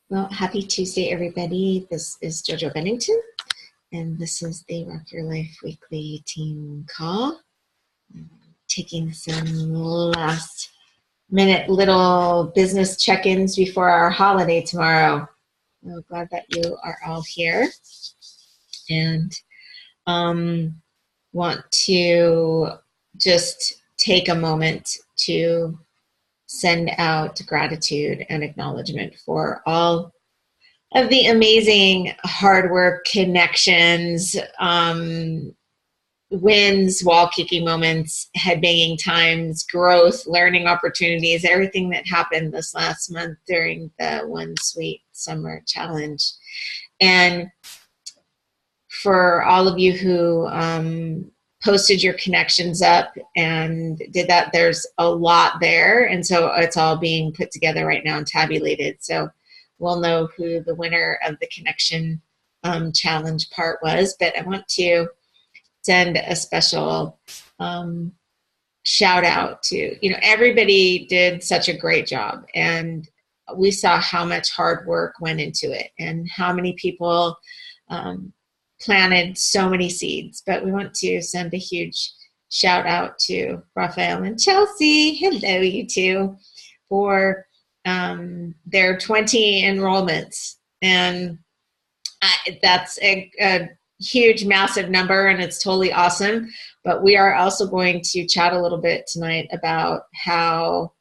Well, happy Tuesday, everybody. This is JoJo Bennington, and this is the Rock Your Life Weekly Team Call. Taking some last minute little business check-ins before our holiday tomorrow. I'm glad that you are all here, and want to just take a moment to send out gratitude and acknowledgement for all of the amazing hard work, connections, wins, wall kicking moments, headbanging times, growth, learning opportunities, everything that happened this last month during the One Sweet Summer Challenge. And for all of you who posted your connections up and did that, there's a lot there. And so it's all being put together right now and tabulated. So we'll know who the winner of the connection challenge part was. But I want to send a special shout out to, everybody did such a great job. And we saw how much hard work went into it and how many people planted so many seeds. But we want to send a huge shout out to Raphael and Chelsea. Hello, you two, for their 20 enrollments. And that's a huge, massive number, and it's totally awesome. But we are also going to chat a little bit tonight about how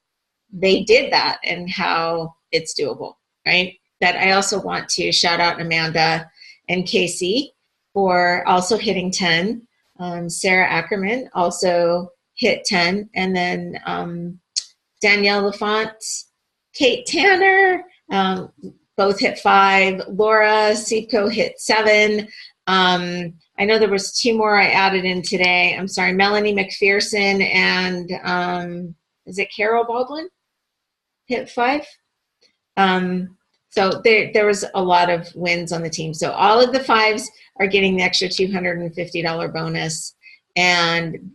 they did that and how it's doable, right? But I also want to shout out Amanda and Casey for also hitting 10. Sarah Ackerman also hit 10. And then Danielle Lafont, Kate Tanner, both hit 5. Laura Seco hit 7. I know there was 2 more I added in today. I'm sorry, Melanie McPherson and is it Carol Baldwin hit 5? So there was a lot of wins on the team. So all of the 5s are getting the extra $250 bonus. And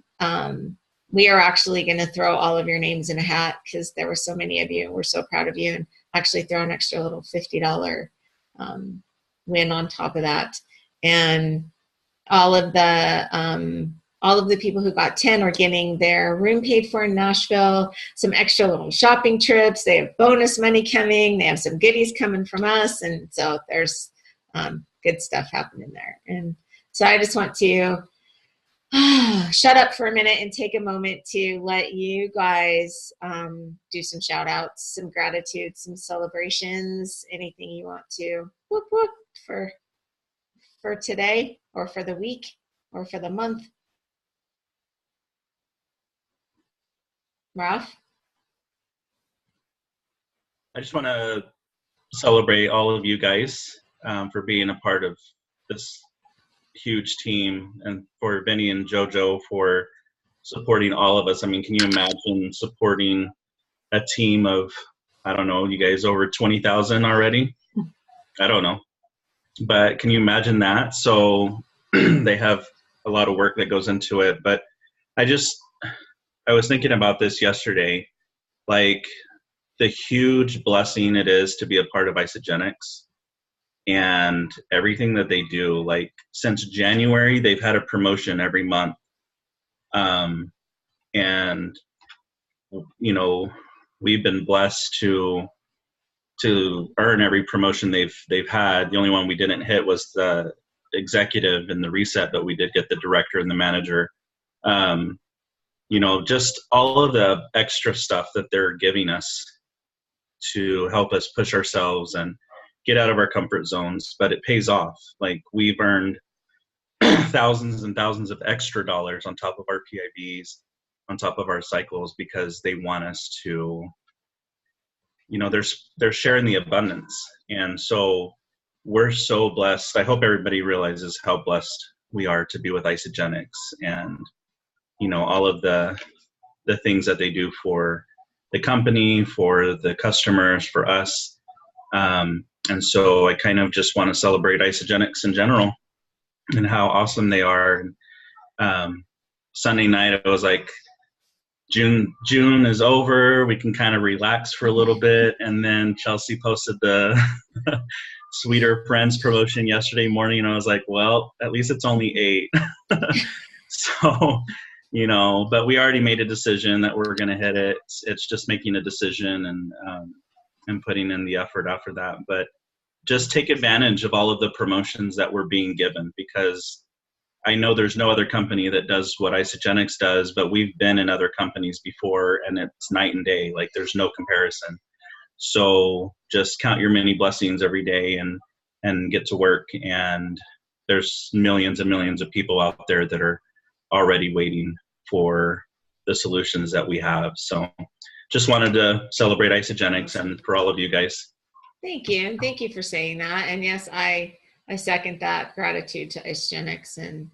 we are actually going to throw all of your names in a hat because there were so many of you. And we're so proud of you. And actually throw an extra little $50 win on top of that. And all of the people who got 10 are getting their room paid for in Nashville, some extra little shopping trips. They have bonus money coming. They have some goodies coming from us. And so there's good stuff happening there. And so I just want to shut up for a minute and take a moment to let you guys do some shout outs, some gratitude, some celebrations, anything you want to whoop whoop for today or for the week or for the month. Ralph? I just want to celebrate all of you guys for being a part of this huge team, and for Benny and JoJo for supporting all of us. I mean, can you imagine supporting a team of, I don't know, you guys over 20,000 already? I don't know. But can you imagine that? So they have a lot of work that goes into it. But I was thinking about this yesterday, like the huge blessing it is to be a part of Isagenix and everything that they do. Like since January, they've had a promotion every month. And, we've been blessed to earn every promotion they've had. The only one we didn't hit was the executive and the reset, but we did get the director and the manager. Just all of the extra stuff that they're giving us to help us push ourselves and get out of our comfort zones, but it pays off. Like we've earned thousands and thousands of extra dollars on top of our PIBs, on top of our cycles, because they want us to, they're sharing the abundance. And so we're so blessed. I hope everybody realizes how blessed we are to be with Isagenix and, all of the things that they do for the company, for the customers, for us. And so I kind of just want to celebrate Isagenix in general and how awesome they are. Sunday night, I was like, June is over. We can kind of relax for a little bit. And then Chelsea posted the Sweeter Friends promotion yesterday morning, and I was like, well, at least it's only 8. So, but we already made a decision that we're going to hit it. It's just making a decision and putting in the effort after that. But just take advantage of all of the promotions that we're being given, because I know there's no other company that does what Isagenix does, but we've been in other companies before, and it's night and day. Like, there's no comparison. So just count your many blessings every day and get to work. And there's millions and millions of people out there that are already waiting for the solutions that we have. So just wanted to celebrate Isagenix and for all of you guys. Thank you. Thank you for saying that. And yes, I second that. Gratitude to Isagenix. And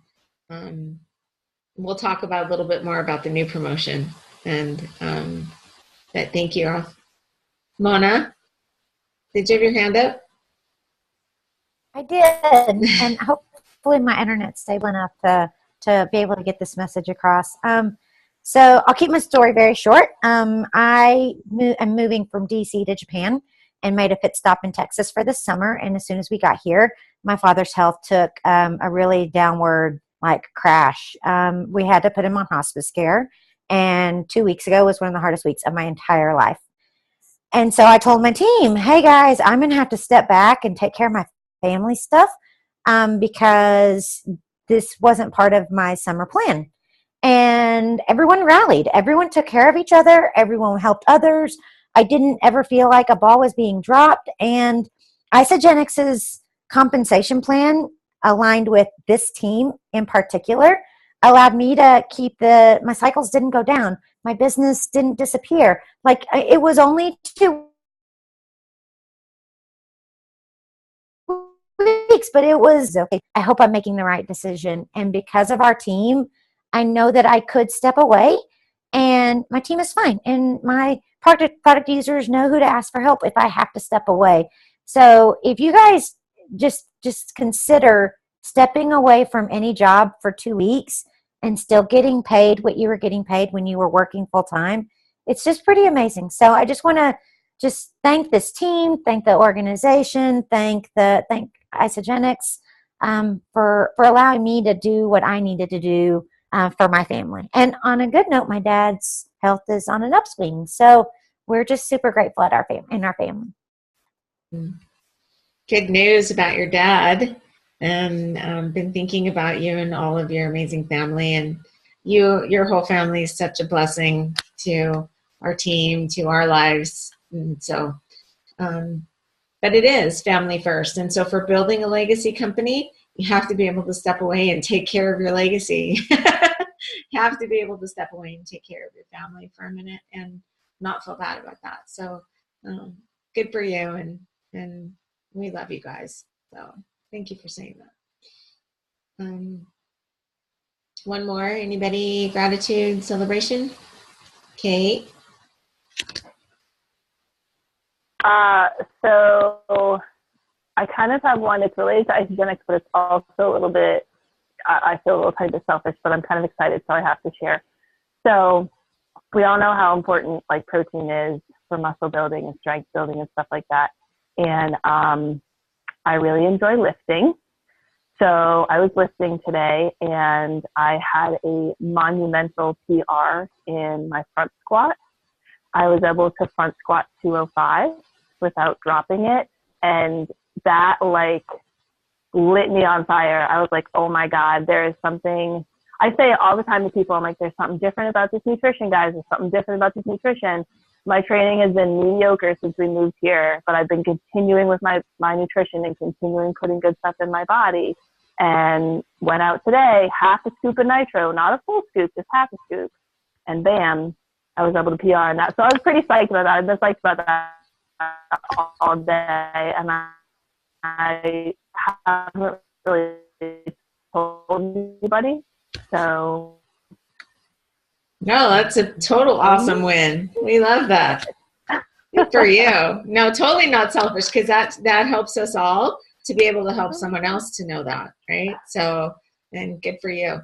we'll talk about a little bit more about the new promotion. And but thank you. Mona, did you have your hand up? I did. And hopefully my internet's stable enough to be able to get this message across. So I'll keep my story very short. I'm moving from DC to Japan and made a pit stop in Texas for the summer. And as soon as we got here, my father's health took a really downward crash. We had to put him on hospice care. And 2 weeks ago was one of the hardest weeks of my entire life. And so I told my team, hey guys, I'm going to have to step back and take care of my family stuff because this wasn't part of my summer plan. And everyone rallied. Everyone took care of each other. Everyone helped others. I didn't ever feel like a ball was being dropped. And Isagenix's compensation plan, aligned with this team in particular, allowed me to keep my cycles didn't go down. My business didn't disappear. It was only 2 weeks, but it was okay. I hope I'm making the right decision. And because of our team, I know that I could step away and my team is fine. And my product users know who to ask for help if I have to step away. So if you guys just consider stepping away from any job for 2 weeks and still getting paid what you were getting paid when you were working full time, it's just pretty amazing. So I just want to just thank this team, thank the organization, thank Isagenix for allowing me to do what I needed to do for my family. And on a good note, my dad's health is on an upswing. So we're just super grateful in our family. Good news about your dad. And been thinking about you and all of your amazing family, and your whole family is such a blessing to our team, to our lives. And so, but it is family first. And so for building a legacy company, you have to be able to step away and take care of your legacy. You have to be able to step away and take care of your family for a minute and not feel bad about that. So good for you. And we love you guys. So thank you for saying that. One more. Anybody? Gratitude, celebration? Kate? So I kind of have one. It's related to Isagenix, but it's also a little bit, I feel a little kind of selfish, but I'm kind of excited, so I have to share. So we all know how important protein is for muscle building and strength building and stuff like that. And I really enjoy lifting. So I was lifting today and I had a monumental PR in my front squat. I was able to front squat 205 without dropping it. And that lit me on fire. I was like, oh my God, there is something. I say it all the time to people. I'm like, there's something different about this nutrition, guys. There's something different about this nutrition. My training has been mediocre since we moved here, but I've been continuing with my nutrition and continuing putting good stuff in my body. And went out today, half a scoop of nitro, not a full scoop, just half a scoop. And bam, I was able to PR on that. So I was pretty psyched about that. I've been psyched about that all day. And I haven't really told anybody. So. No, that's a total awesome win. We love that. Good for you. No, totally not selfish, because that helps us all to be able to help someone else to know that, right? So, and good for you.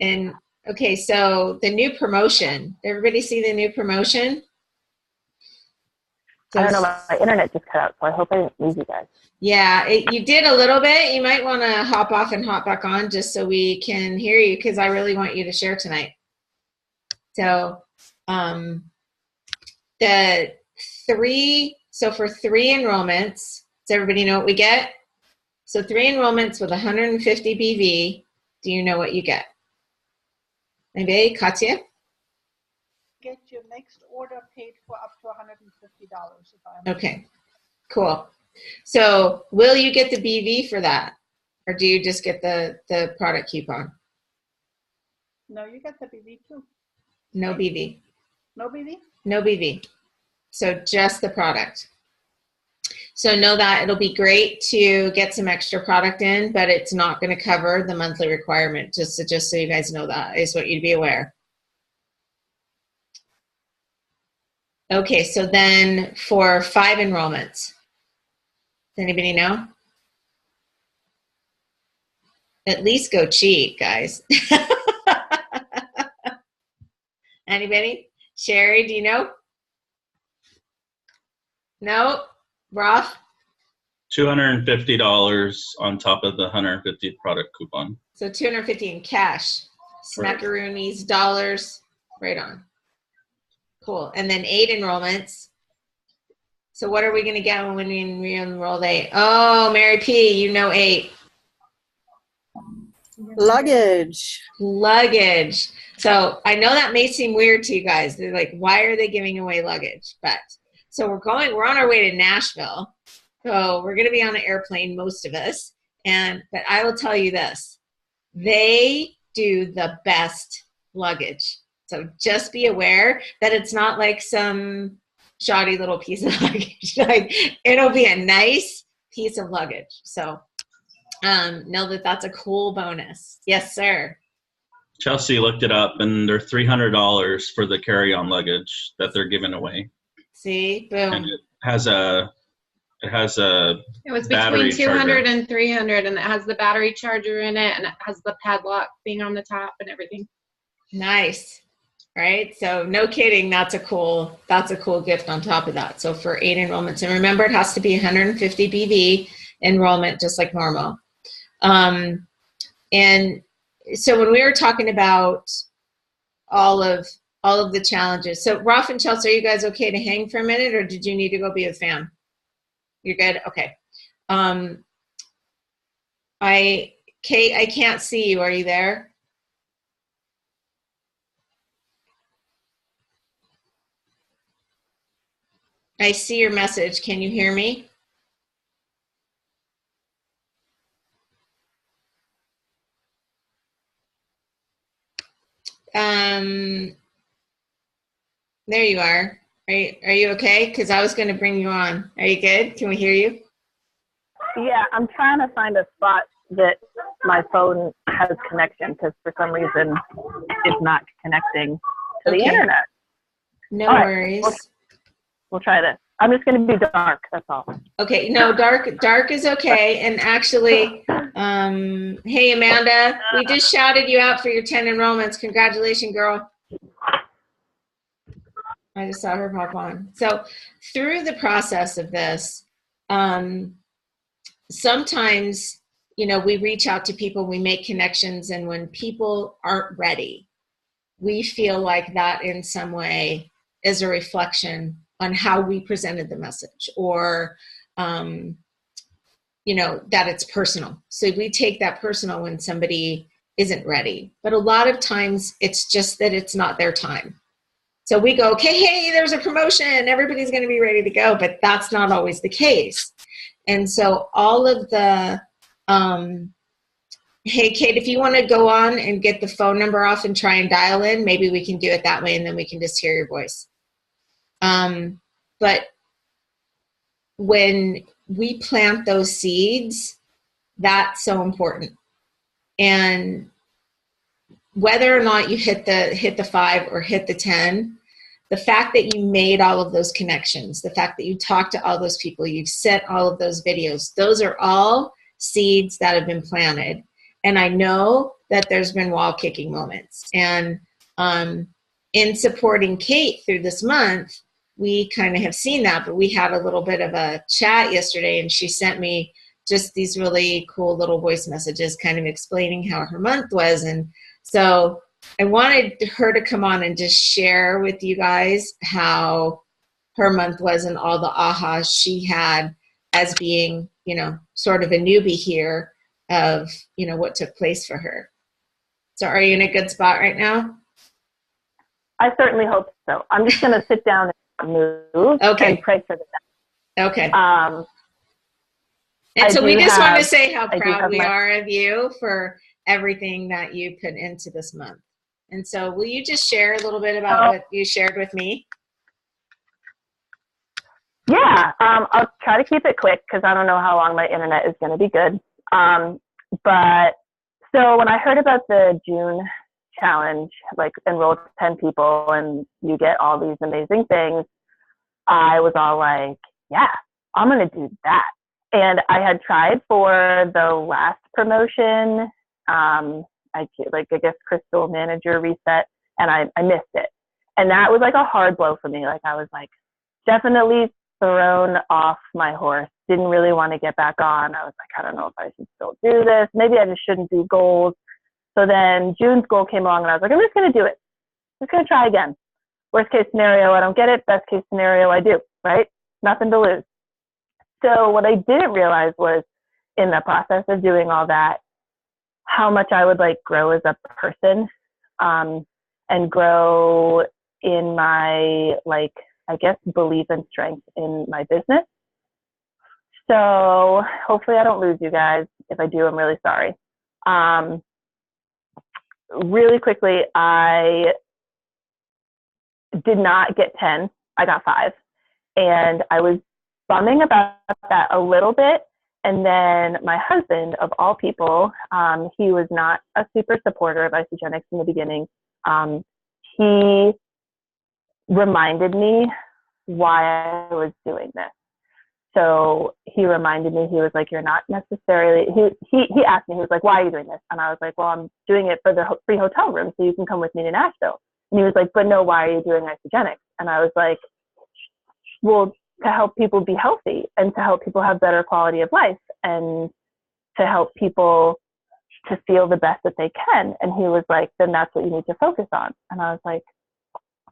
And Okay, so the new promotion. Everybody see the new promotion? I don't know, my internet just cut out, so I hope I didn't lose you guys. Yeah, you did a little bit. You might want to hop off and hop back on just so we can hear you, because I really want you to share tonight. So for 3 enrollments, does everybody know what we get? So 3 enrollments with 150 BV, do you know what you get? Maybe, Katya? Get your next order paid for up to $150. Okay, cool. So will you get the BV for that? Or do you just get the product coupon? No, you get the BV too. No BV. No BV? No BV. So just the product. So know that it'll be great to get some extra product in, but it's not going to cover the monthly requirement. Just so you guys know that. I just want you to be aware. Okay, so then for 5 enrollments, does anybody know? At least go cheat, guys. Anybody? Sherry, do you know? No? Roth? $250 on top of the 150 product coupon. So 250 in cash. Smackaroonies, dollars, right on. Cool. And then 8 enrollments. So what are we going to get when we re-enroll 8? Oh, Mary P., you know 8. Luggage. Luggage. So I know that may seem weird to you guys. They're like, why are they giving away luggage? But so we're on our way to Nashville. So we're going to be on an airplane, most of us. But I will tell you this, they do the best luggage. So just be aware that it's not like some shoddy little piece of luggage. Like, it'll be a nice piece of luggage. So know that that's a cool bonus. Yes, sir. Chelsea looked it up, and they're $300 for the carry-on luggage that they're giving away. See, boom. And it was between 200 and 300, and it has the battery charger in it, and it has the padlock thing on the top and everything. Nice. Right? So no kidding, that's a cool gift on top of that. So for 8 enrollments, and remember, it has to be 150 BV enrollment, just like normal. And so when we were talking about all of the challenges, so Rolf and Chelsea, are you guys okay to hang for a minute, or did you need to go be with fam? You're good? Okay. Kate, I can't see you. Are you there? I see your message. Can you hear me? There you are. Are you okay? Because I was going to bring you on. Are you good? Can we hear you? Yeah, I'm trying to find a spot that my phone has connection, because for some reason it's not connecting to the internet. No worries. We'll try this. I'm just going to be dark. That's all. Okay. No, dark is okay. And actually, hey, Amanda, we just shouted you out for your 10 enrollments. Congratulations, girl. I just saw her pop on. So through the process of this, sometimes, we reach out to people, we make connections, and when people aren't ready, we feel like that in some way is a reflection on how we presented the message, or, that it's personal. So we take that personal when somebody isn't ready. But a lot of times it's just that it's not their time. So we go, okay, hey, there's a promotion, everybody's going to be ready to go, but that's not always the case. And so all of the, hey, Kate, if you want to go on and get the phone number off and try and dial in, maybe we can do it that way, and then we can just hear your voice. But when we plant those seeds, that's so important. And whether or not you hit the 5 or hit the 10, the fact that you made all of those connections, the fact that you talked to all those people, you've sent all of those videos, those are all seeds that have been planted. And I know that there's been wall kicking moments. And in supporting Kate through this month, we kind of have seen that, but we had a little bit of a chat yesterday, and she sent me just these really cool little voice messages kind of explaining how her month was. And so I wanted her to come on and just share with you guys how her month was and all the ahas she had as being, you know, sort of a newbie here of, you know, what took place for her. So are you in a good spot right now? I certainly hope so. I'm just going to sit down and move and pray for them. Okay. And so we just want to say how proud we are of you for everything that you put into this month. And so will you just share a little bit about what you shared with me? Yeah, I'll try to keep it quick because I don't know how long my internet is going to be good. But so when I heard about the June challenge, like enroll 10 people and you get all these amazing things, I was all like, yeah, I'm going to do that. And I had tried for the last promotion, I guess Crystal Manager Reset, and I missed it. And that was like a hard blow for me. Like I was like definitely thrown off my horse. Didn't really want to get back on. I was like, I don't know if I should still do this. Maybe I just shouldn't do goals. So then June's goal came along and I was like, I'm just going to do it. I'm just going to try again. Worst case scenario, I don't get it. Best case scenario, I do, right? Nothing to lose. So what I didn't realize was in the process of doing all that, how much I would like grow as a person, and grow in my, like, I guess, belief and strength in my business. So hopefully I don't lose you guys. If I do, I'm really sorry. Really quickly, I did not get 10. I got 5. And I was bumming about that a little bit. And then my husband, of all people, he was not a super supporter of Isogenics in the beginning. He reminded me why I was doing this. So he reminded me, he was like, you're not necessarily, he asked me, he was like, why are you doing this? And I was like, well, I'm doing it for the free hotel room so you can come with me to Nashville. And he was like, but no, why are you doing Isogenics? And I was like, well, to help people be healthy and to help people have better quality of life and to help people to feel the best that they can. And he was like, then that's what you need to focus on. And I was like,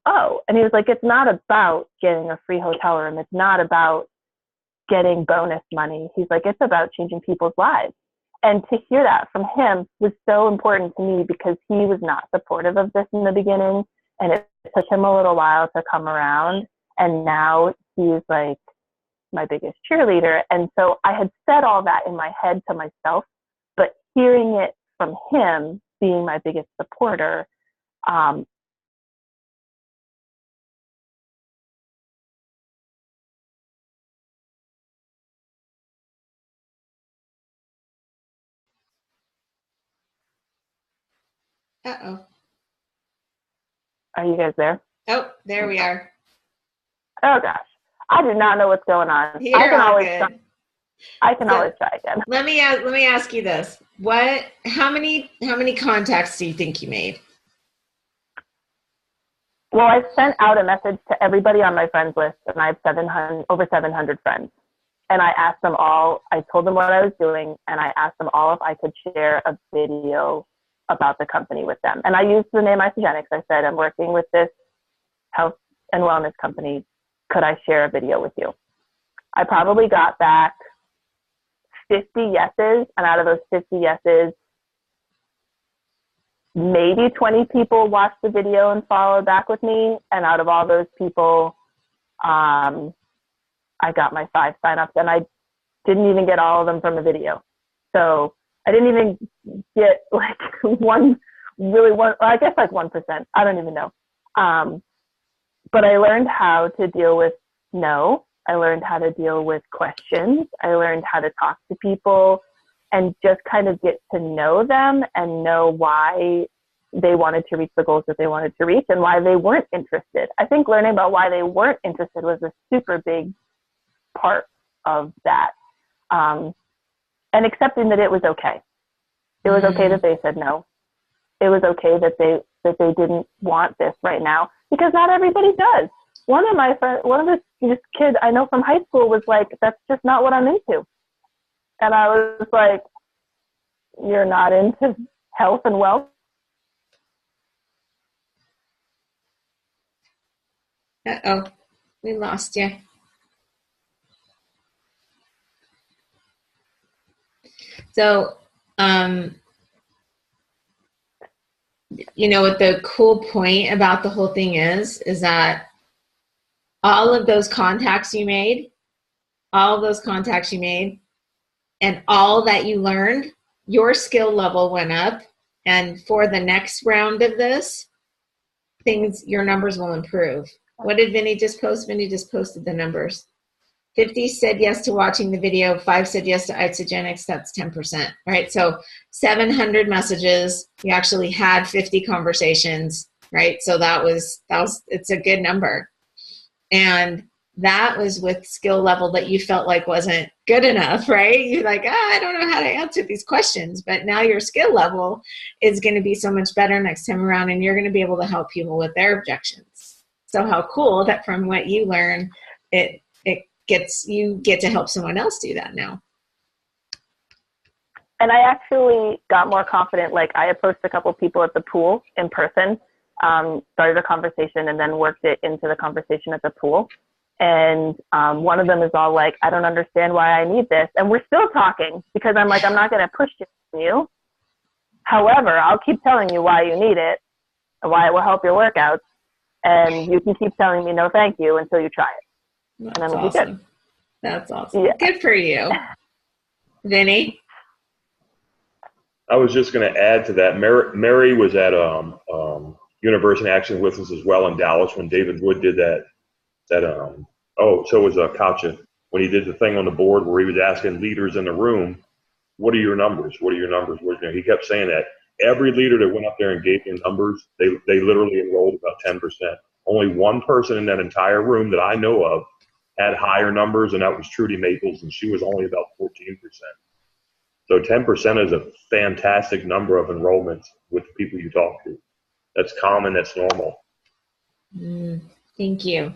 oh. And he was like, it's not about getting a free hotel room. It's not about getting bonus money. He's like, it's about changing people's lives. And to hear that from him was so important to me because he was not supportive of this in the beginning. And it took him a little while to come around. And now he's like my biggest cheerleader. And so I had said all that in my head to myself, but hearing it from him being my biggest supporter, Uh-oh. Are you guys there? Oh, there we are. Oh gosh, I do not know what's going on. You're I can all always good. always try again. Let me ask you this. How many contacts do you think you made? Well, I sent out a message to everybody on my friends list, and I have over 700 friends. And I asked them all, I told them what I was doing, and I asked them all if I could share a video about the company with them. And I used the name Isogenics. I said, I'm working with this health and wellness company. Could I share a video with you? I probably got back 50 yeses, and out of those 50 yeses, maybe 20 people watched the video and followed back with me. And out of all those people, I got my 5 signups, and I didn't even get all of them from the video. So I didn't even get like I guess like 1%. I don't even know. But I learned how to deal with no. I learned how to deal with questions. I learned how to talk to people and just kind of get to know them and know why they wanted to reach the goals that they wanted to reach and why they weren't interested. I think learning about why they weren't interested was a super big part of that. And accepting that it was okay. It was okay that they said no. it was okay that they didn't want this right now, because not everybody does. One of the kids I know from high school was like, that's just not what I'm into. And I was like, you're not into health and wealth? Uh-oh, we lost you. So, you know what the cool point about the whole thing is that all of those contacts you made, and all that you learned, your skill level went up. And for the next round of this, your numbers will improve. What did Vinny just post? Vinny just posted the numbers. 50 said yes to watching the video. 5 said yes to Isagenix. That's 10%, right? So 700 messages. You actually had 50 conversations, right? So it's a good number. And that was with skill level that you felt like wasn't good enough, right? You're like, I don't know how to answer these questions. But now your skill level is going to be so much better next time around, and you're going to be able to help people with their objections. So how cool that from what you learn, you get to help someone else do that now. And I actually got more confident. Like, I approached a couple people at the pool in person, started a conversation, and then worked it into the conversation at the pool. And one of them is all like, I don't understand why I need this. And we're still talking, because I'm like, I'm not going to push it on you. However, I'll keep telling you why you need it and why it will help your workouts. And you can keep telling me no thank you until you try it. That's and then we'll awesome. be good. That's awesome. Yeah. Good for you. Vinny? I was just going to add to that. Mary was at University Action with us as well in Dallas when David Wood did that. So was Katja when he did the thing on the board where he was asking leaders in the room, what are your numbers? What are your numbers? He kept saying that. Every leader that went up there and gave him numbers, they literally enrolled about 10%. Only one person in that entire room that I know of had higher numbers, and that was Trudy Maples, and she was only about 14%. So 10% is a fantastic number of enrollments with the people you talk to. That's common, that's normal. Thank you.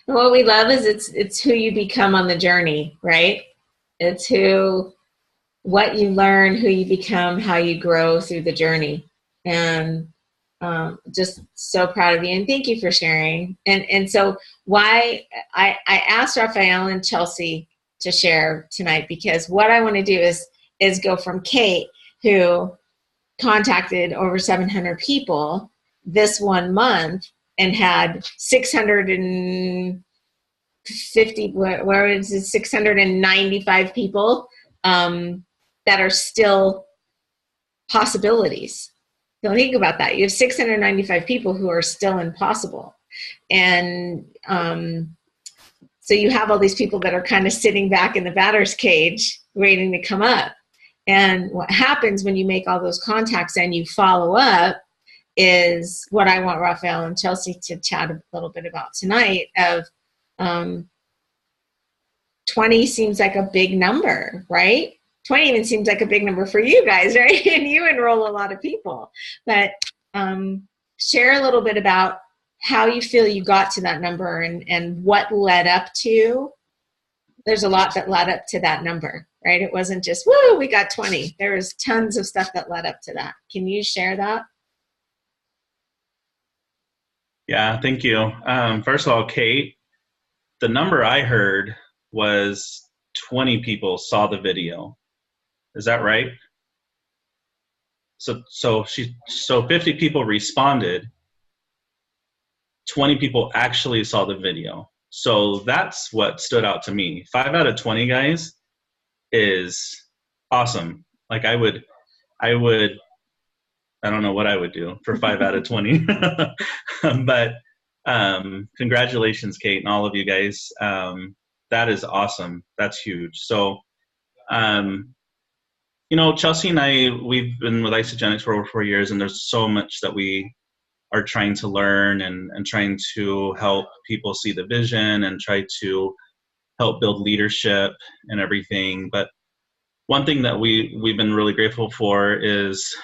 And what we love is it's who you become on the journey, right? It's what you learn, who you become, how you grow through the journey. And just so proud of you, and thank you for sharing. And so why I asked Raphael and Chelsea to share tonight, because what I want to do is go from Kate, who contacted over 700 people this 1 month and had 695 people that are still possibilities. Don't think about that. You have 695 people who are still impossible. And so you have all these people that are kind of sitting back in the batter's cage waiting to come up. And what happens when you make all those contacts and you follow up is what I want Raphael and Chelsea to chat a little bit about tonight of 20 seems like a big number, right? 20 even seems like a big number for you guys, right? And you enroll a lot of people. But share a little bit about how you feel you got to that number and what led up to. There's a lot that led up to that number, right? It wasn't just, woo, we got 20. There was tons of stuff that led up to that. Can you share that? Yeah, thank you. First of all, Kate, the number I heard was 20 people saw the video. Is that right? So 50 people responded. 20 people actually saw the video. So that's what stood out to me. 5 out of 20 guys is awesome. Like I don't know what I would do for 5 out of 20. But congratulations, Kate, and all of you guys. That is awesome. That's huge. So, Chelsea and I, we've been with Isagenix for over 4 years, and there's so much that we are trying to learn and trying to help people see the vision and try to help build leadership and everything. But one thing that we've been really grateful for is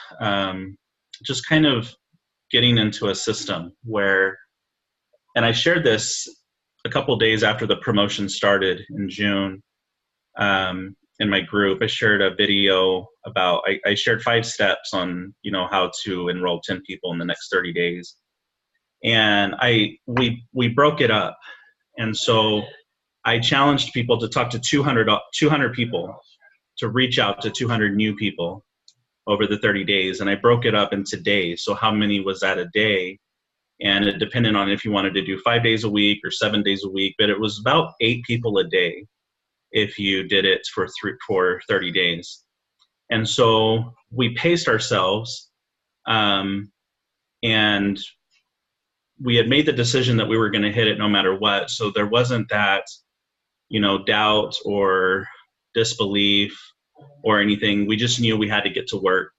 just kind of getting into a system where, and I shared this a couple of days after the promotion started in June. In my group, I shared a video about, I shared 5 steps on, how to enroll 10 people in the next 30 days. And we broke it up. And so I challenged people to talk to 200 people, to reach out to 200 new people over the 30 days. And I broke it up into days. So how many was that a day? And it depended on if you wanted to do 5 days a week or 7 days a week, but it was about 8 people a day if you did it for 30 days. And so we paced ourselves, and we had made the decision that we were going to hit it no matter what. So there wasn't that, doubt or disbelief or anything. We just knew we had to get to work,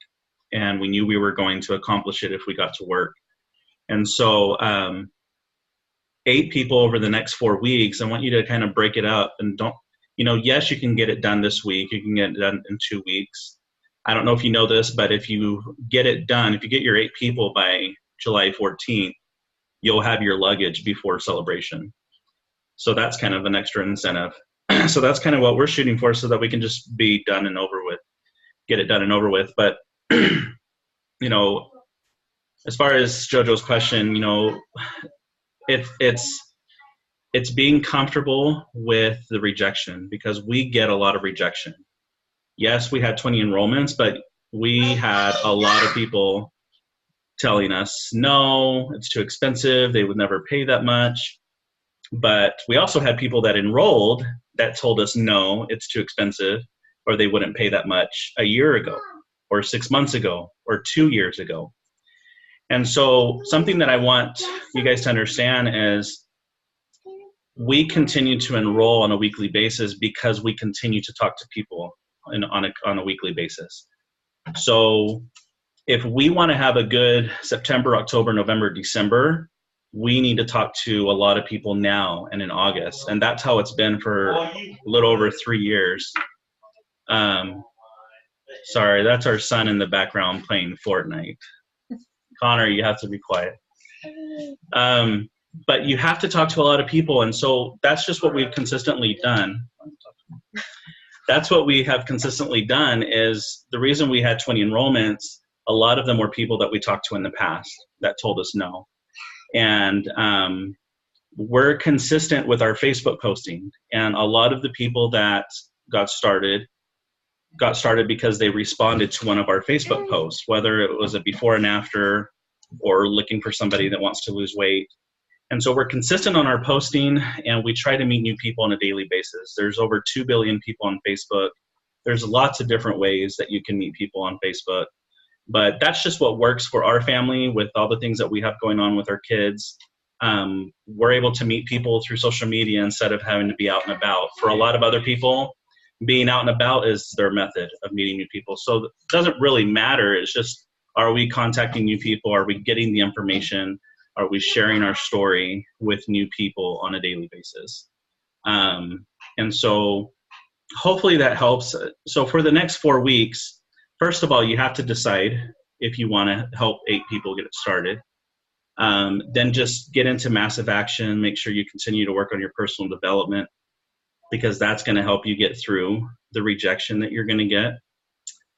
and we knew we were going to accomplish it if we got to work. And so 8 people over the next 4 weeks. I want you to kind of break it up and don't, yes, you can get it done this week. You can get it done in 2 weeks. I don't know if you know this, but if you get it done, if you get your 8 people by July 14th, you'll have your luggage before celebration. So that's kind of an extra incentive. So that's kind of what we're shooting for, so that we can just be done and over with, get it done and over with. But, as far as JoJo's question, it's being comfortable with the rejection, because we get a lot of rejection. Yes, we had 20 enrollments, but we had a lot of people telling us, no, it's too expensive. They would never pay that much. But we also had people that enrolled that told us, no, it's too expensive, or they wouldn't pay that much a year ago, or 6 months ago, or 2 years ago. And so something that I want you guys to understand is we continue to enroll on a weekly basis because we continue to talk to people on a weekly basis. So if we want to have a good September, October, November, December, we need to talk to a lot of people now and in August. And that's how it's been for a little over 3 years. Sorry, that's our son in the background playing Fortnite. Connor, you have to be quiet. But you have to talk to a lot of people. And so that's just what we've consistently done. That's what we have consistently done. Is the reason we had 20 enrollments, a lot of them were people that we talked to in the past that told us no. And we're consistent with our Facebook posting. And a lot of the people that got started because they responded to one of our Facebook posts, whether it was a before and after, or looking for somebody that wants to lose weight. And so we're consistent on our posting, and we try to meet new people on a daily basis. There's over 2 billion people on Facebook. There's lots of different ways that you can meet people on Facebook. But that's just what works for our family with all the things that we have going on with our kids. We're able to meet people through social media instead of having to be out and about. For a lot of other people, being out and about is their method of meeting new people. So it doesn't really matter. It's just, are we contacting new people? Are we getting the information? Are we sharing our story with new people on a daily basis? And so hopefully that helps. So for the next 4 weeks, first of all, you have to decide if you want to help 8 people get it started. Then just get into massive action. Make sure you continue to work on your personal development, because that's going to help you get through the rejection that you're going to get.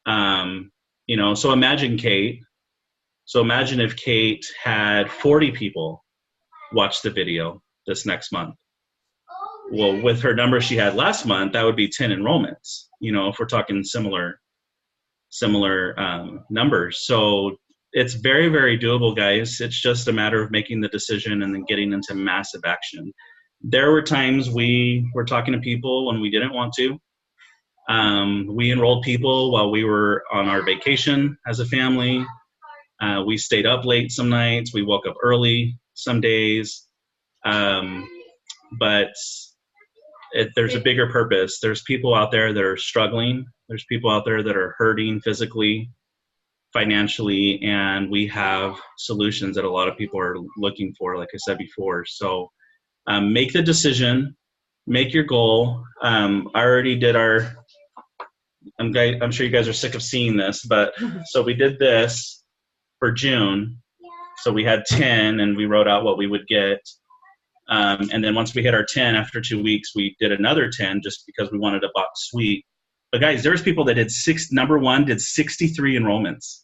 So imagine Kate. So imagine if Kate had 40 people watch the video this next month. Well, with her numbers she had last month, that would be 10 enrollments, if we're talking similar numbers. So it's very, very doable, guys. It's just a matter of making the decision and then getting into massive action. There were times we were talking to people when we didn't want to. We enrolled people while we were on our vacation as a family. We stayed up late some nights. We woke up early some days. But there's a bigger purpose. There's people out there that are struggling. There's people out there that are hurting physically, financially, and we have solutions that a lot of people are looking for, like I said before. So make the decision, make your goal. I already did I'm sure you guys are sick of seeing this, but so we did this. for June. So we had 10 and we wrote out what we would get. And then once we hit our 10 after 2 weeks, we did another 10 just because we wanted a box suite. But guys, there's people that did number one did 63 enrollments.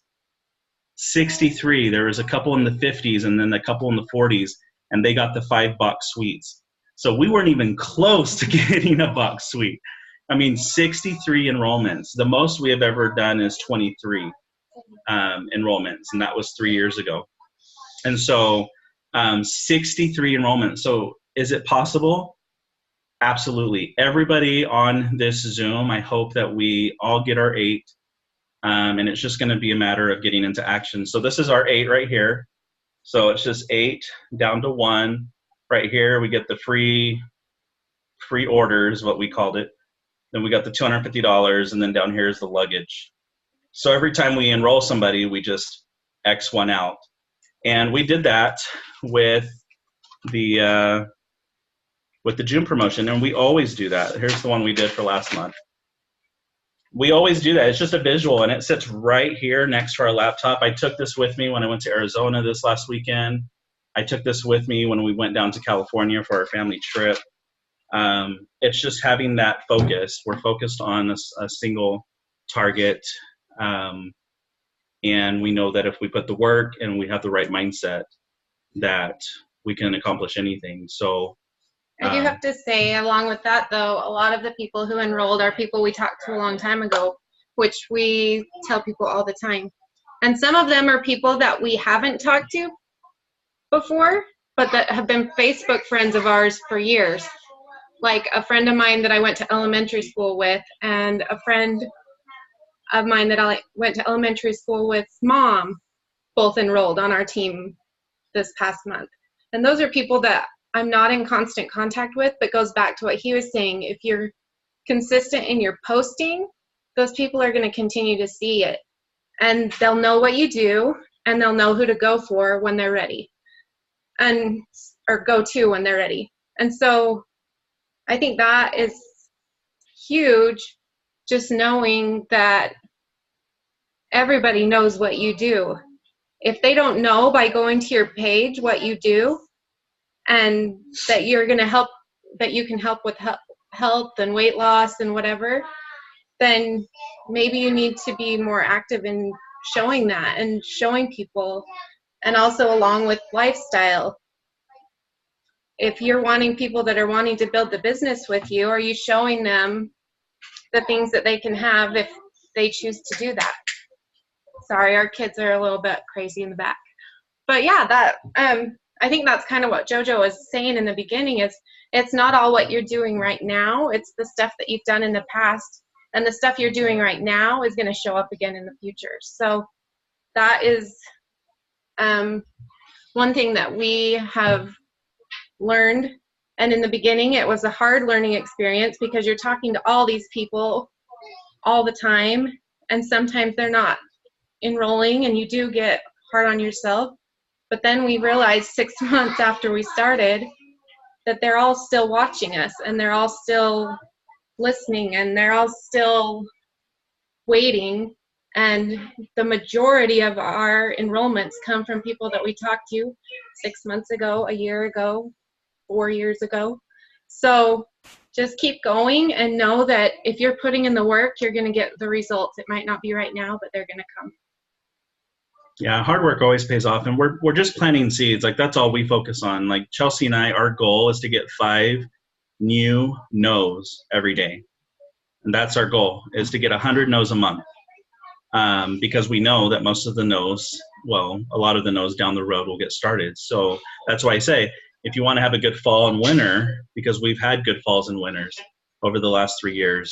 63. There was a couple in the 50s and then a couple in the 40s, and they got the 5-box suites. So we weren't even close to getting a box suite. I mean, 63 enrollments. The most we have ever done is 23 enrollments, and that was 3 years ago. And so 63 enrollments. So is it possible? Absolutely. Everybody on this Zoom, I hope that we all get our 8. And it's just going to be a matter of getting into action. So this is our 8 right here. So it's just 8 down to 1. Right here, we get the free orders, what we called it. Then we got the $250, and then down here is the luggage. So every time we enroll somebody, we just X one out. And we did that with the June promotion, and we always do that. Here's the one we did for last month. We always do that. It's just a visual, and it sits right here next to our laptop. I took this with me when I went to Arizona this last weekend. I took this with me when we went down to California for our family trip. It's just having that focus. We're focused on a single target, and we know that if we put the work and we have the right mindset, that we can accomplish anything. So I do have to say, along with that, though, a lot of the people who enrolled are people we talked to a long time ago, which we tell people all the time. And some of them are people that we haven't talked to before, but that have been Facebook friends of ours for years. Like a friend of mine that I went to elementary school with, and a friend of mine that I went to elementary school with's mom, both enrolled on our team this past month. And those are people that I'm not in constant contact with, but goes back to what he was saying. If you're consistent in your posting, those people are going to continue to see it, and they'll know what you do, and they'll know who to go for when they're ready, or go to when they're ready. And so I think that is huge, just knowing that everybody knows what you do. If they don't know by going to your page what you do, and that you're going to help, that you can help with health and weight loss and whatever, then maybe you need to be more active in showing that and showing people. And also along with lifestyle, if you're wanting people that are wanting to build the business with you, are you showing them the things that they can have if they choose to do that? Sorry, our kids are a little bit crazy in the back. But yeah, that I think that's kind of what JoJo was saying in the beginning, is it's not all what you're doing right now. It's the stuff that you've done in the past, and the stuff you're doing right now is going to show up again in the future. So that is one thing that we have learned. And in the beginning, it was a hard learning experience because you're talking to all these people all the time, and sometimes they're not enrolling, and you do get hard on yourself. But then we realized 6 months after we started that they're all still watching us, and they're all still listening, and they're all still waiting. And the majority of our enrollments come from people that we talked to 6 months ago, a year ago, 4 years ago. So just keep going and know that if you're putting in the work, you're going to get the results. It might not be right now, but they're going to come. Yeah, hard work always pays off, and we're just planting seeds. Like, that's all we focus on. Like, Chelsea and I, our goal is to get 5 new no's every day, and that's our goal, is to get 100 no's a month, because we know that most of the no's, well, a lot of the no's down the road will get started. So that's why I say, if you want to have a good fall and winter, because we've had good falls and winters over the last 3 years,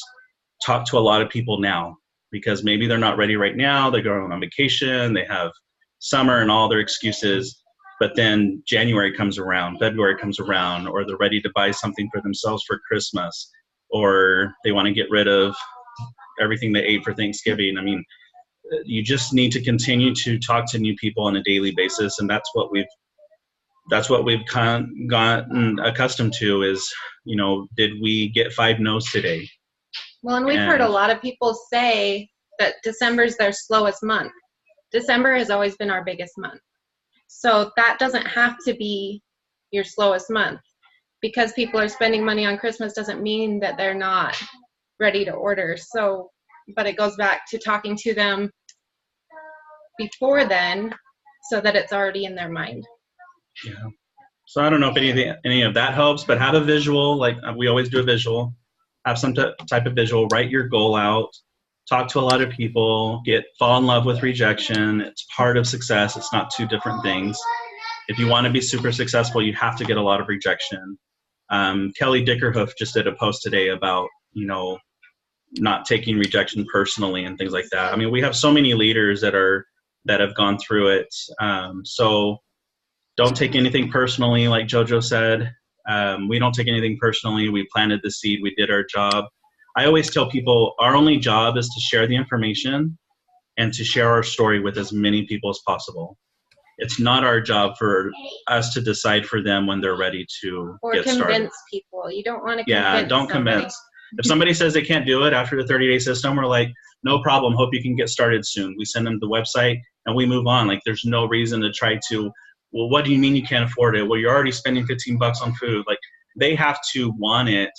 talk to a lot of people now. Because maybe they're not ready right now, they're going on vacation, they have summer and all their excuses, but then January comes around, February comes around, or they're ready to buy something for themselves for Christmas, or they want to get rid of everything they ate for Thanksgiving. I mean, you just need to continue to talk to new people on a daily basis, and that's what we've gotten accustomed to is, you know, did we get 5 no's today? Well, and we've heard a lot of people say that December's their slowest month. December has always been our biggest month. So that doesn't have to be your slowest month. Because people are spending money on Christmas doesn't mean that they're not ready to order. So, but it goes back to talking to them before then so that it's already in their mind. Yeah. So I don't know if any of that helps, but have a visual, like we always do a visual, have some type of visual, write your goal out, talk to a lot of people, fall in love with rejection. It's part of success. It's not two different things. If you want to be super successful, you have to get a lot of rejection. Kelly Dickerhoof just did a post today about, not taking rejection personally and things like that. I mean, we have so many leaders that have gone through it. So don't take anything personally, like JoJo said. We don't take anything personally. We planted the seed. We did our job. I always tell people our only job is to share the information and to share our story with as many people as possible. It's not our job for us to decide for them when they're ready to or get started. Or convince people. You don't want to convince Yeah, don't somebody. convince. If somebody says they can't do it after the 30-day system, we're like, no problem. Hope you can get started soon. We send them the website and we move on. Like, there's no reason to try to, well, what do you mean you can't afford it? Well, you're already spending $15 on food. Like, they have to want it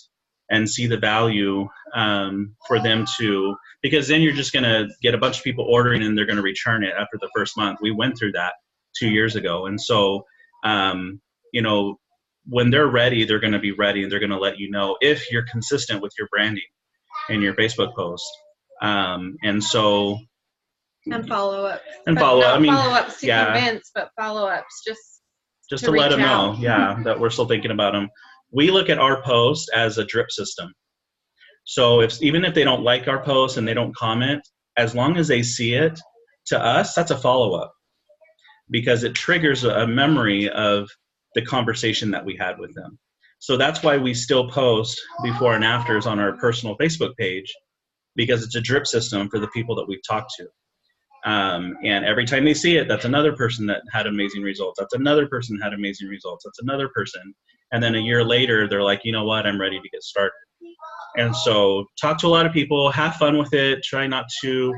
and see the value for them to, because then you're just going to get a bunch of people ordering and they're going to return it after the first month. We went through that 2 years ago. And so, when they're ready, they're going to be ready and they're going to let you know if you're consistent with your branding and your Facebook post. And so. And follow-ups. And follow-up. I mean, follow-ups to convince, but follow-ups just to let them out. know, that we're still thinking about them. We look at our post as a drip system. So even if they don't like our post and they don't comment, as long as they see it, to us, that's a follow-up. Because it triggers a memory of the conversation that we had with them. So that's why we still post before and afters on our personal Facebook page, because it's a drip system for the people that we've talked to. And every time they see it, that's another person that had amazing results. That's another person had amazing results. That's another person. And then a year later, they're like, you know what, I'm ready to get started. And so talk to a lot of people, have fun with it. Try not to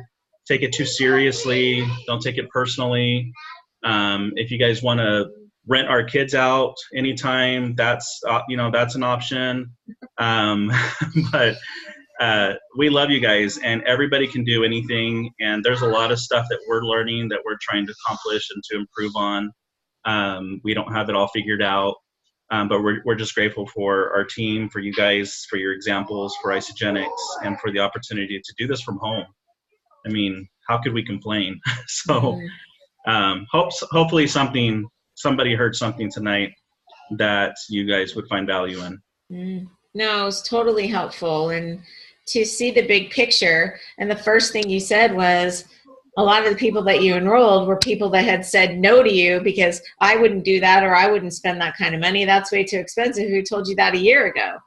take it too seriously. Don't take it personally. If you guys want to rent our kids out anytime, that's an option. But we love you guys, and everybody can do anything. And there's a lot of stuff that we're learning that we're trying to accomplish and to improve on. We don't have it all figured out, but we're just grateful for our team, for you guys, for your examples, for Isogenics, and for the opportunity to do this from home. I mean, how could we complain? So hopefully somebody heard something tonight that you guys would find value in. No, it's totally helpful. And to see the big picture, and the first thing you said was a lot of the people that you enrolled were people that had said no to you because I wouldn't do that, or I wouldn't spend that kind of money. That's way too expensive. Who told you that a year ago?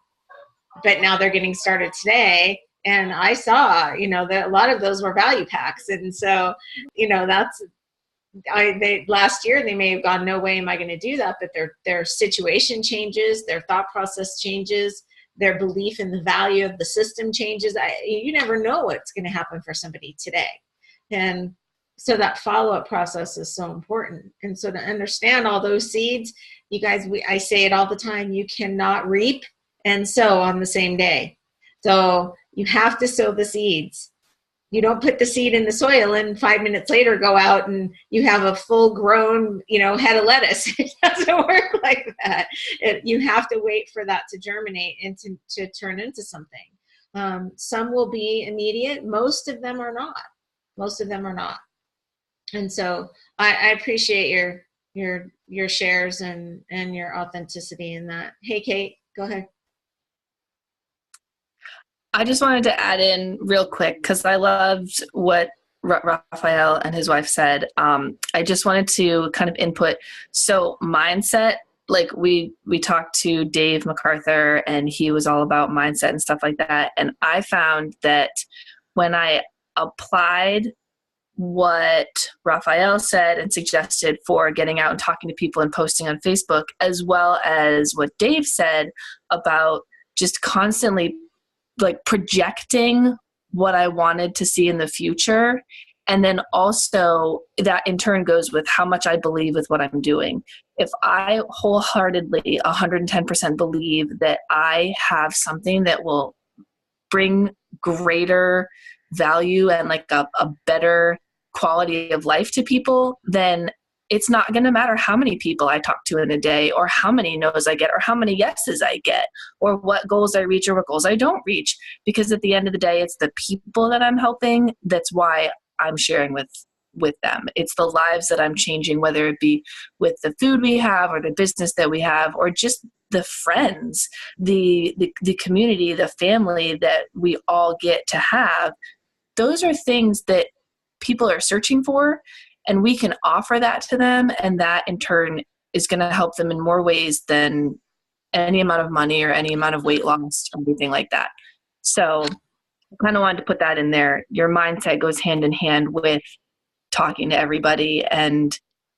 But now they're getting started today. And I saw, that a lot of those were value packs. And so, last year they may have gone, no way am I going to do that, but their situation changes, their thought process changes, their belief in the value of the system changes. You never know what's going to happen for somebody today. And so that follow-up process is so important. And so to understand all those seeds, you guys, I say it all the time, you cannot reap and sow on the same day. So you have to sow the seeds. You don't put the seed in the soil and 5 minutes later go out and you have a full grown, head of lettuce. It doesn't work like that. You have to wait for that to germinate and to turn into something. Some will be immediate. Most of them are not. And so I appreciate your shares and your authenticity in that. Hey, Kate, go ahead. I just wanted to add in real quick because I loved what Raphael and his wife said. I just wanted to kind of input. So mindset, like we talked to Dave MacArthur and he was all about mindset and stuff like that. And I found that when I applied what Raphael said and suggested for getting out and talking to people and posting on Facebook, as well as what Dave said about just constantly like projecting what I wanted to see in the future And then also that in turn goes with how much I believe with what I'm doing. If I wholeheartedly 110% believe that I have something that will bring greater value and like a better quality of life to people, then it's not going to matter how many people I talk to in a day, or how many no's I get, or how many yeses I get, or what goals I reach or what goals I don't reach. Because at the end of the day, it's the people that I'm helping. That's why I'm sharing with them. It's the lives that I'm changing, whether it be with the food we have or the business that we have, or just the friends, the community, the family that we all get to have. Those are things that people are searching for, and we can offer that to them, and that in turn is going to help them in more ways than any amount of money or any amount of weight loss or anything like that. So I kind of wanted to put that in there. Your mindset goes hand in hand with talking to everybody. And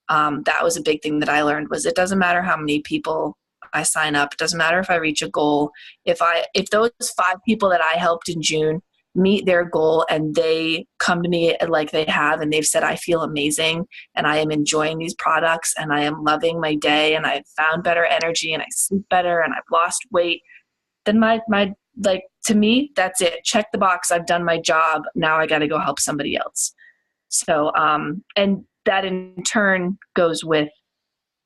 that was a big thing that I learned, was it doesn't matter how many people I sign up. It doesn't matter if I reach a goal. If those 5 people that I helped in June meet their goal and they come to me like they have, and they've said, I feel amazing and I am enjoying these products and I am loving my day and I've found better energy and I sleep better and I've lost weight, then my like, to me, that's it. Check the box. I've done my job. Now I got to go help somebody else. So, and that in turn goes with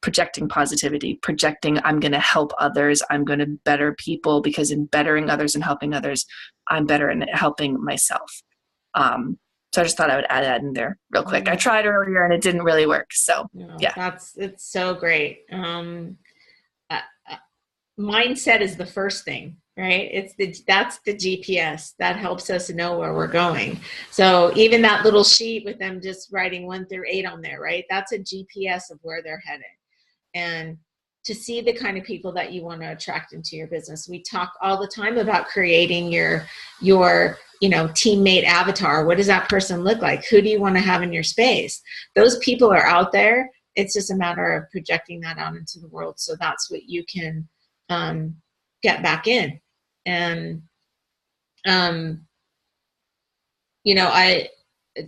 projecting positivity, projecting I'm going to help others. I'm going to better people, because in bettering others and helping others, I'm better in helping myself. So I just thought I would add that in there real quick. I tried earlier and it didn't really work. So yeah, it's so great. Mindset is the first thing, right? That's the GPS that helps us know where we're going. So even that little sheet with them just writing 1 through 8 on there, right? That's a GPS of where they're headed. And to see the kind of people that you want to attract into your business. We talk all the time about creating your teammate avatar. What does that person look like? Who do you want to have in your space? Those people are out there. It's just a matter of projecting that out into the world. So that's what you can get back in. And I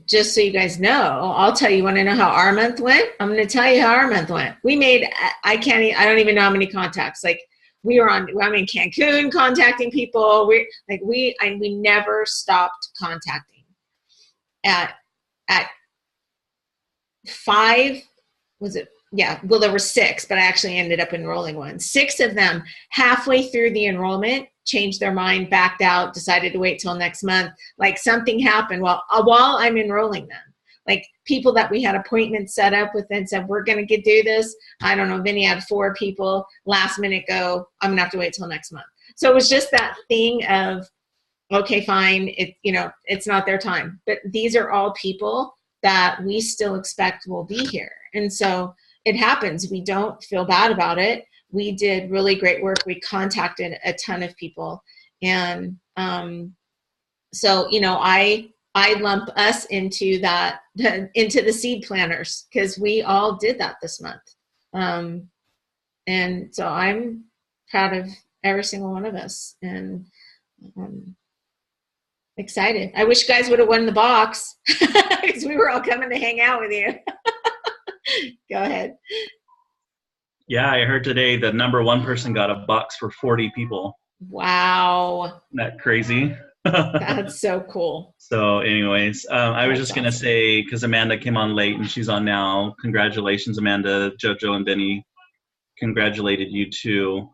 just so you guys know, I'll tell you, want to know how our month went? I'm going to tell you how our month went. We made, I don't even know how many contacts. Like I'm in Cancun contacting people. We never stopped contacting. At 5, was it? Yeah, well, there were 6, but I actually ended up enrolling one. 6 of them, halfway through the enrollment, changed their mind, backed out, decided to wait till next month. Like something happened while I'm enrolling them. Like people that we had appointments set up with and said, we're going to do this. I don't know, Vinny had 4 people last minute go, I'm going to have to wait till next month. So it was just that thing of, okay, fine. It's not their time, but these are all people that we still expect will be here. And so it happens. We don't feel bad about it. We did really great work. We contacted a ton of people. And so, I lump us into that, into the seed planners, because we all did that this month. And so I'm proud of every single one of us, and excited. I wish you guys would have won the box, because we were all coming to hang out with you. Go ahead. Yeah, I heard today the number 1 person got a box for 40 people. Wow. Isn't that crazy? That's so cool. So anyways, I was just going to say, because Amanda came on late and she's on now, congratulations, Amanda. JoJo and Benny congratulated you too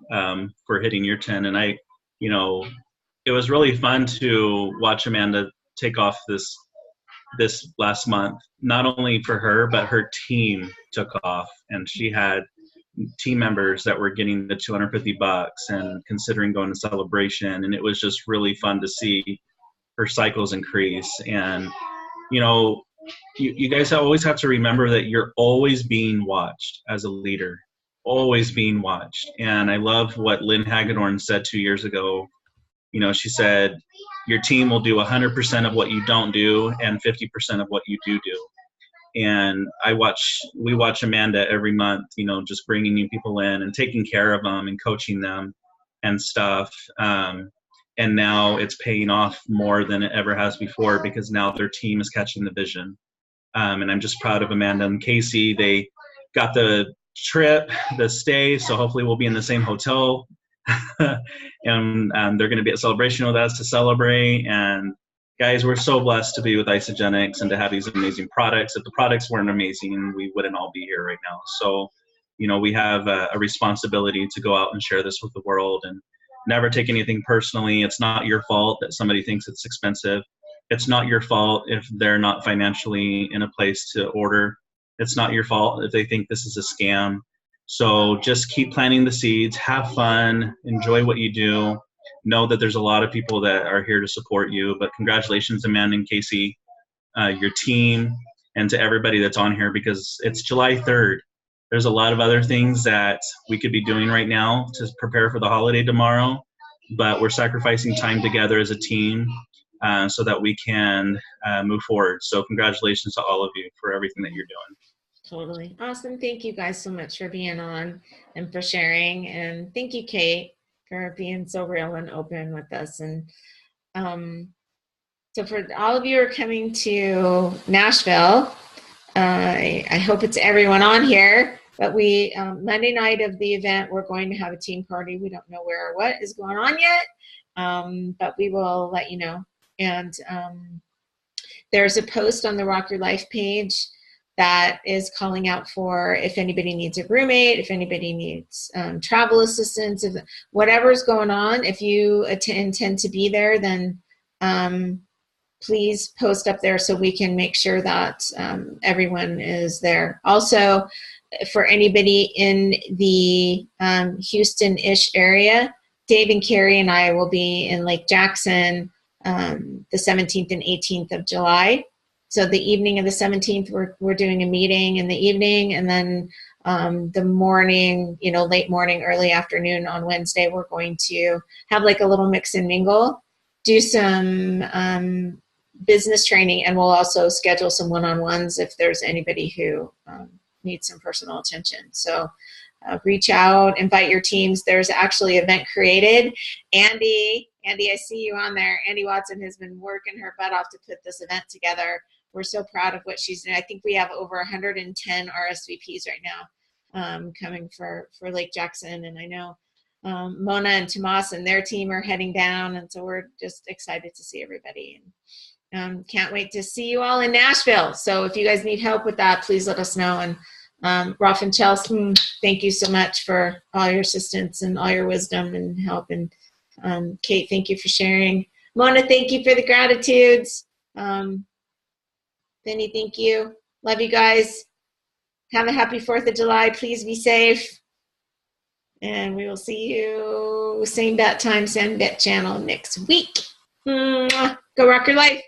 for hitting your 10. And it was really fun to watch Amanda take off this last month. Not only for her, but her team took off, and she had team members that were getting the $250 and considering going to celebration. And it was just really fun to see her cycles increase. And, you guys always have to remember that you're always being watched as a leader, always being watched. And I love what Lynn Hagedorn said 2 years ago. She said, your team will do 100% of what you don't do and 50% of what you do. And we watch Amanda every month, just bringing new people in and taking care of them and coaching them and stuff. And now it's paying off more than it ever has before, because now their team is catching the vision. And I'm just proud of Amanda and Casey. They got the trip, the stay, so hopefully we'll be in the same hotel. And they're going to be at Celebration with us to celebrate. And guys, we're so blessed to be with Isogenics and to have these amazing products. If the products weren't amazing, we wouldn't all be here right now. So, you know, we have a responsibility to go out and share this with the world and never take anything personally. It's not your fault that somebody thinks it's expensive. It's not your fault if they're not financially in a place to order. It's not your fault if they think this is a scam. So just keep planting the seeds, have fun, enjoy what you do. Know that there's a lot of people that are here to support you. But congratulations, Amanda and Casey, your team, and to everybody that's on here, because it's July 3rd. There's a lot of other things that we could be doing right now to prepare for the holiday tomorrow, but we're sacrificing time together as a team so that we can move forward. So congratulations to all of you for everything that you're doing. Totally. Awesome. Thank you guys so much for being on and for sharing. And thank you, Kate, for being so real and open with us. And so for all of you who are coming to Nashville, I hope it's everyone on here, but we, Monday night of the event, we're going to have a team party. We don't know where or what is going on yet, but we will let you know. And there's a post on the Rock Your Life page that is calling out for if anybody needs a roommate, if anybody needs travel assistance, if whatever's going on, if you intend to be there, then please post up there so we can make sure that everyone is there. Also, for anybody in the Houston-ish area, Dave and Carrie and I will be in Lake Jackson the 17th and 18th of July. So the evening of the 17th, we're doing a meeting in the evening, and then the morning, you know, late morning, early afternoon on Wednesday, we're going to have like a little mix and mingle, do some business training, and we'll also schedule some one-on-ones if there's anybody who needs some personal attention. So reach out, invite your teams. There's actually an event created. Andy, I see you on there. Andy Watson has been working her butt off to put this event together. We're so proud of what she's doing. I think we have over 110 RSVPs right now coming for Lake Jackson. And I know Mona and Tomas and their team are heading down. And so we're just excited to see everybody. And can't wait to see you all in Nashville. So if you guys need help with that, please let us know. And Rolf and Chelsea, thank you so much for all your assistance and all your wisdom and help. And Kate, thank you for sharing. Mona, thank you for the gratitudes. Benny, thank you. Love you guys. Have a happy 4th of July. Please be safe. And we will see you same bat time, same bat channel next week. Go rock your life.